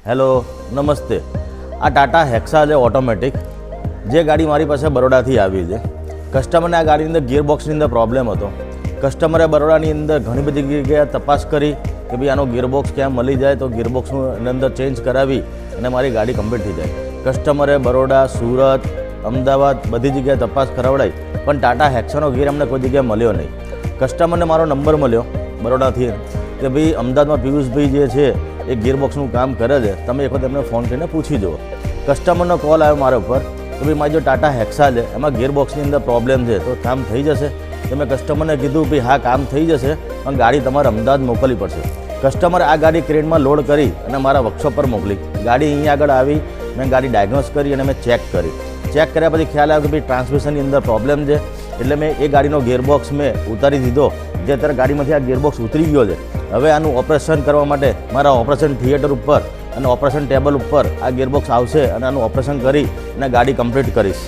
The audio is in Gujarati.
હેલો નમસ્તે। આ ટાટા હેક્સા છે ઓટોમેટિક, જે ગાડી મારી પાસે બરોડાથી આવી છે। કસ્ટમરને આ ગાડીની અંદર ગિયરબોક્સની અંદર પ્રોબ્લેમ હતો। કસ્ટમરે બરોડાની અંદર ઘણી બધી જગ્યાએ તપાસ કરી કે ભાઈ આનો ગિયરબોક્સ ક્યાં મળી જાય તો ગિયરબોક્સનું એની અંદર ચેન્જ કરાવી અને મારી ગાડી કમ્પ્લીટ થઈ જાય। કસ્ટમરે બરોડા, સુરત, અમદાવાદ બધી જગ્યાએ તપાસ કરાવડાવી, પણ ટાટા હેક્સાનો ગિયર અમને કોઈ જગ્યાએ મળ્યો નહીં। કસ્ટમરને મારો નંબર મળ્યો બરોડાથી કે ભાઈ અમદાવાદમાં પિયુષભાઈ જે છે એ ગિયરબોક્સનું કામ કરે છે, તમે એક વખત એમને ફોન કરીને પૂછી જુઓ। કસ્ટમરનો કોલ આવ્યો મારા ઉપર કે ભાઈ મારી જો ટાટા હેક્સા છે એમાં ગિયરબોક્સની અંદર પ્રોબ્લેમ છે તો કામ થઈ જશે? તો મેં કસ્ટમરને કીધું ભાઈ હા કામ થઈ જશે, પણ ગાડી તમારે અમદાવાદ મોકલવી પડશે। કસ્ટમરે આ ગાડી ક્રેનમાં લોડ કરી અને મારા વર્કશોપ પર મોકલી। ગાડી અહીંયા આગળ આવી, મેં ગાડી ડાયગ્નોસ કરી અને મેં ચેક કરી। ચેક કર્યા પછી ખ્યાલ આવ્યો કે ભાઈ ટ્રાન્સમિશનની અંદર પ્રોબ્લેમ છે, એટલે મેં એ ગાડીનો ગિયરબોક્સ મેં ઉતારી દીધો, જે અત્યારે ગાડીમાંથી આ ગિયરબોક્સ ઉતરી ગયો છે। હવે આનું ઓપરેશન કરવા માટે મારા ઓપરેશન થિયેટર ઉપર અને ઓપરેશન ટેબલ ઉપર આ ગિયરબોક્સ આવશે અને આનું ઓપરેશન કરી અને ગાડી કમ્પ્લીટ કરીશ।